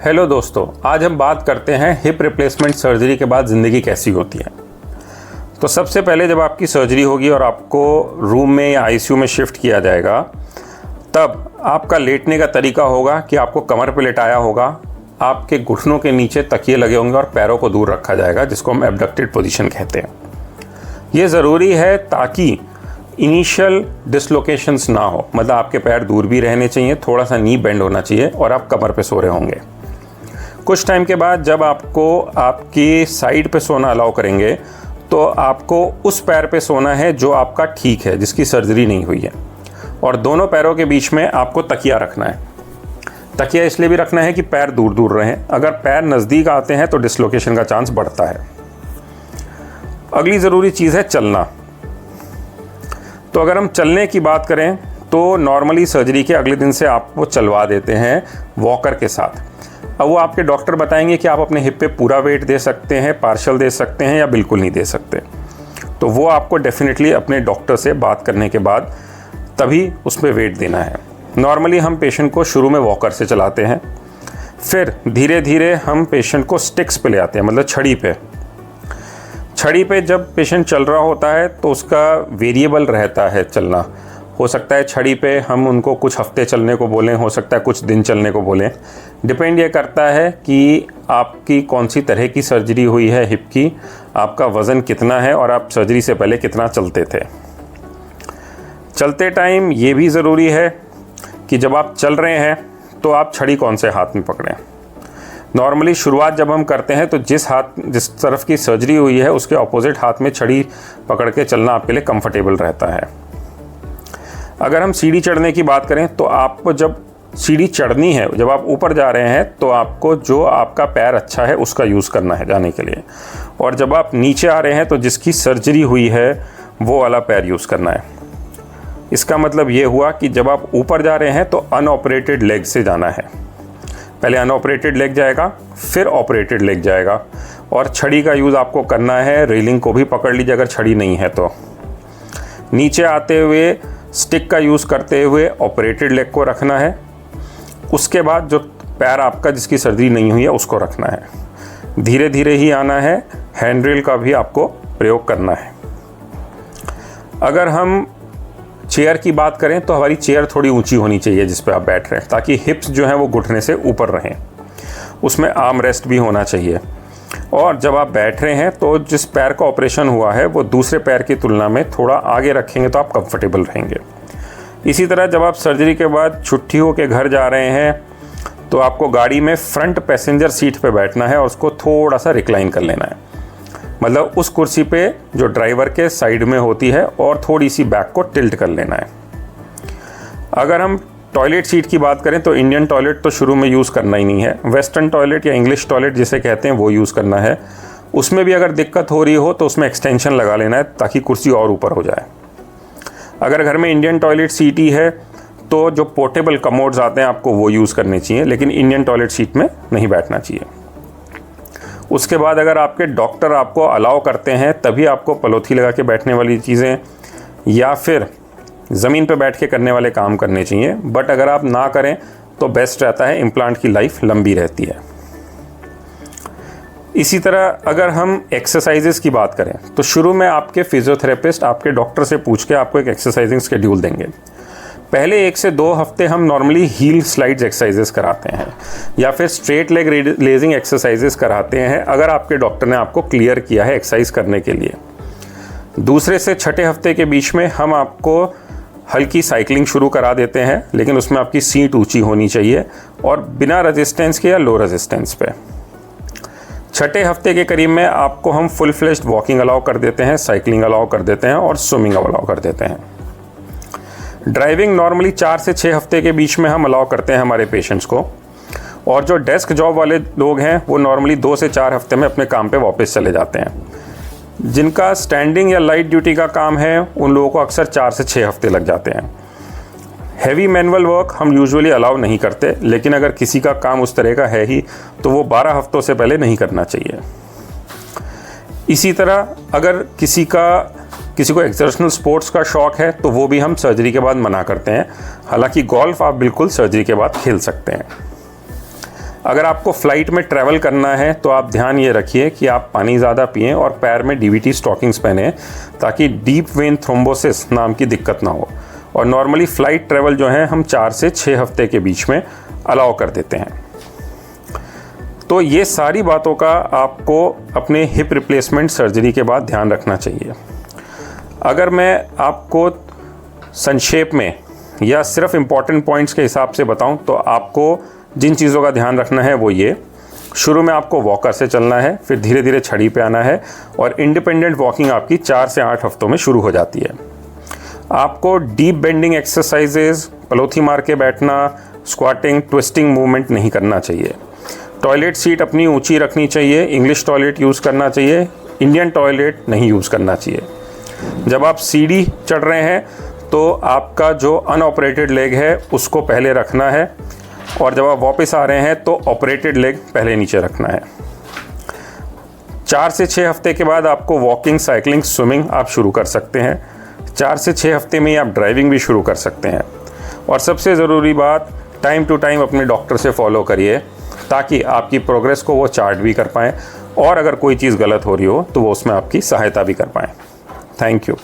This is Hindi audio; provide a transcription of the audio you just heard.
हेलो दोस्तों, आज हम बात करते हैं हिप रिप्लेसमेंट सर्जरी के बाद ज़िंदगी कैसी होती है। तो सबसे पहले जब आपकी सर्जरी होगी और आपको रूम में या आईसीयू में शिफ्ट किया जाएगा, तब आपका लेटने का तरीका होगा कि आपको कमर पे लेटाया होगा, आपके घुटनों के नीचे तकिए लगे होंगे और पैरों को दूर रखा जाएगा, जिसको हम एबडक्टेड पोजीशन कहते हैं। ये ज़रूरी है ताकि इनिशियल डिसलोकेशंस ना हो, मतलब आपके पैर दूर भी रहने चाहिए, थोड़ा सा नी बेंड होना चाहिए और आप कमर पे सो रहे होंगे। कुछ टाइम के बाद जब आपको आपकी साइड पे सोना अलाउ करेंगे, तो आपको उस पैर पे सोना है जो आपका ठीक है, जिसकी सर्जरी नहीं हुई है, और दोनों पैरों के बीच में आपको तकिया रखना है। तकिया इसलिए भी रखना है कि पैर दूर दूर रहें। अगर पैर नज़दीक आते हैं तो डिसलोकेशन का चांस बढ़ता है। अगली ज़रूरी चीज़ है चलना। तो अगर हम चलने की बात करें तो नॉर्मली सर्जरी के अगले दिन से आपको चलवा देते हैं वॉकर के साथ। अब वो आपके डॉक्टर बताएंगे कि आप अपने हिप पे पूरा वेट दे सकते हैं, पार्शल दे सकते हैं या बिल्कुल नहीं दे सकते। तो वो आपको डेफिनेटली अपने डॉक्टर से बात करने के बाद तभी उस पर वेट देना है। नॉर्मली हम पेशेंट को शुरू में वॉकर से चलाते हैं, फिर धीरे धीरे हम पेशेंट को स्टिक्स पे ले आते हैं, मतलब छड़ी पे जब पेशेंट चल रहा होता है तो उसका वेरिएबल रहता है चलना। हो सकता है छड़ी पे हम उनको कुछ हफ्ते चलने को बोलें, हो सकता है कुछ दिन चलने को बोलें। डिपेंड ये करता है कि आपकी कौन सी तरह की सर्जरी हुई है हिप की, आपका वज़न कितना है और आप सर्जरी से पहले कितना चलते थे। चलते टाइम ये भी ज़रूरी है कि जब आप चल रहे हैं तो आप छड़ी कौन से हाथ में पकड़ें। नॉर्मली शुरुआत जब हम करते हैं तो जिस तरफ की सर्जरी हुई है उसके ऑपोजिट हाथ में छड़ी पकड़ के चलना आपके लिए कंफर्टेबल रहता है। अगर हम सीढ़ी चढ़ने की बात करें तो आपको जब सीढ़ी चढ़नी है, जब आप ऊपर जा रहे हैं, तो आपको जो आपका पैर अच्छा है उसका यूज़ करना है जाने के लिए, और जब आप नीचे आ रहे हैं तो जिसकी सर्जरी हुई है वो वाला पैर यूज़ करना है। इसका मतलब ये हुआ कि जब आप ऊपर जा रहे हैं तो अनऑपरेटेड लेग से जाना है। पहले अनऑपरेटेड लेग जाएगा, फिर ऑपरेटेड लेग जाएगा, और छड़ी का यूज़ आपको करना है। रेलिंग को भी पकड़ लीजिए अगर छड़ी नहीं है तो। नीचे आते हुए स्टिक का यूज़ करते हुए ऑपरेटेड लेग को रखना है। उसके बाद जो पैर आपका जिसकी सर्जरी नहीं हुई है उसको रखना है। धीरे धीरे ही आना है। हैंड रेल का भी आपको प्रयोग करना है। अगर हम चेयर की बात करें तो हमारी चेयर थोड़ी ऊंची होनी चाहिए जिस पे आप बैठ रहे हैं, ताकि हिप्स जो हैं वो घुटने से ऊपर रहें। उसमें आर्म रेस्ट भी होना चाहिए। और जब आप बैठ रहे हैं तो जिस पैर का ऑपरेशन हुआ है वो दूसरे पैर की तुलना में थोड़ा आगे रखेंगे तो आप कंफर्टेबल रहेंगे। इसी तरह जब आप सर्जरी के बाद छुट्टी होकर घर जा रहे हैं तो आपको गाड़ी में फ्रंट पैसेंजर सीट पे बैठना है और उसको थोड़ा सा रिक्लाइन कर लेना है, मतलब उस कुर्सी पे जो ड्राइवर के साइड में होती है, और थोड़ी सी बैक को टिल्ट कर लेना है। अगर हम टॉयलेट सीट की बात करें तो इंडियन टॉयलेट तो शुरू में यूज़ करना ही नहीं है। वेस्टर्न टॉयलेट या इंग्लिश टॉयलेट जिसे कहते हैं वो यूज़ करना है। उसमें भी अगर दिक्कत हो रही हो तो उसमें एक्सटेंशन लगा लेना है ताकि कुर्सी और ऊपर हो जाए। अगर घर में इंडियन टॉयलेट सीट ही है तो जो पोर्टेबल कमोड्स आते हैं आपको वो यूज़ करने चाहिए, लेकिन इंडियन टॉयलेट सीट में नहीं बैठना चाहिए। उसके बाद अगर आपके डॉक्टर आपको अलाउ करते हैं तभी आपको पलोथी लगा के बैठने वाली चीज़ें या फिर ज़मीन पे बैठ के करने वाले काम करने चाहिए। बट अगर आप ना करें तो बेस्ट रहता है, इम्प्लांट की लाइफ लंबी रहती है। इसी तरह अगर हम एक्सरसाइजेस की बात करें तो शुरू में आपके फिजियोथेरेपिस्ट आपके डॉक्टर से पूछ के आपको एक एक्सरसाइजिंग शेड्यूल देंगे। पहले 1 से 2 हफ्ते हम नॉर्मली हील स्लाइड्स एक्सरसाइजेस कराते हैं या फिर स्ट्रेट लेग रेजिंग एक्सरसाइजेस कराते हैं, अगर आपके डॉक्टर ने आपको क्लियर किया है एक्सरसाइज करने के लिए। दूसरे से छठे हफ्ते के बीच में हम आपको हल्की साइकिलिंग शुरू करा देते हैं, लेकिन उसमें आपकी सीट ऊंची होनी चाहिए और बिना रेजिस्टेंस के या लो रेजिस्टेंस पे। छठे हफ्ते के करीब में आपको हम फुल फ्लेज्ड वॉकिंग अलाउ कर देते हैं, साइकिलिंग अलाउ कर देते हैं और स्विमिंग अलाउ कर देते हैं। ड्राइविंग नॉर्मली 4 से 6 हफ्ते के बीच में हम अलाउ करते हैं हमारे पेशेंट्स को, और जो डेस्क जॉब वाले लोग हैं वो नॉर्मली 2 से 4 हफ्ते में अपने काम पे वापस चले जाते हैं। जिनका स्टैंडिंग या लाइट ड्यूटी का काम है उन लोगों को अक्सर 4 से 6 हफ्ते लग जाते हैं। हैवी मैनुअल वर्क हम यूजुअली अलाउ नहीं करते, लेकिन अगर किसी का काम उस तरह का है ही तो वो 12 हफ्तों से पहले नहीं करना चाहिए। इसी तरह अगर किसी को एक्सर्शनल स्पोर्ट्स का शौक है तो वो भी हम सर्जरी के बाद मना करते हैं। हालांकि गोल्फ आप बिल्कुल सर्जरी के बाद खेल सकते हैं। अगर आपको फ़्लाइट में ट्रैवल करना है तो आप ध्यान ये रखिए कि आप पानी ज़्यादा पिएं और पैर में DVT स्टॉकिंग्स पहने, ताकि डीप वेन थ्रोम्बोसिस नाम की दिक्कत ना हो। और नॉर्मली फ़्लाइट ट्रैवल जो है हम 4 से 6 हफ्ते के बीच में अलाउ कर देते हैं। तो ये सारी बातों का आपको अपने हिप रिप्लेसमेंट सर्जरी के बाद ध्यान रखना चाहिए। अगर मैं आपको संक्षेप में या सिर्फ इम्पॉर्टेंट पॉइंट्स के हिसाब से बताऊं तो आपको जिन चीज़ों का ध्यान रखना है वो ये: शुरू में आपको वॉकर से चलना है, फिर धीरे धीरे छड़ी पे आना है और इंडिपेंडेंट वॉकिंग आपकी 4 से 8 हफ्तों में शुरू हो जाती है। आपको डीप बेंडिंग एक्सरसाइजेज, पलोथी मार के बैठना, स्क्वाटिंग, ट्विस्टिंग मूवमेंट नहीं करना चाहिए। टॉयलेट सीट अपनी ऊंची रखनी चाहिए, इंग्लिश टॉयलेट यूज़ करना चाहिए, इंडियन टॉयलेट नहीं यूज़ करना चाहिए। जब आप सीढ़ी चढ़ रहे हैं तो आपका जो अनऑपरेटेड लेग है उसको पहले रखना है, और जब आप वापस आ रहे हैं तो ऑपरेटेड लेग पहले नीचे रखना है। 4 से 6 हफ्ते के बाद आपको वॉकिंग, साइकिलिंग, स्विमिंग आप शुरू कर सकते हैं। 4 से 6 हफ्ते में ही आप ड्राइविंग भी शुरू कर सकते हैं। और सबसे ज़रूरी बात, टाइम टू टाइम अपने डॉक्टर से फॉलो करिए, ताकि आपकी प्रोग्रेस को वो चार्ट भी कर पाएँ और अगर कोई चीज़ गलत हो रही हो तो वो उसमें आपकी सहायता भी कर पाएँ। Thank you.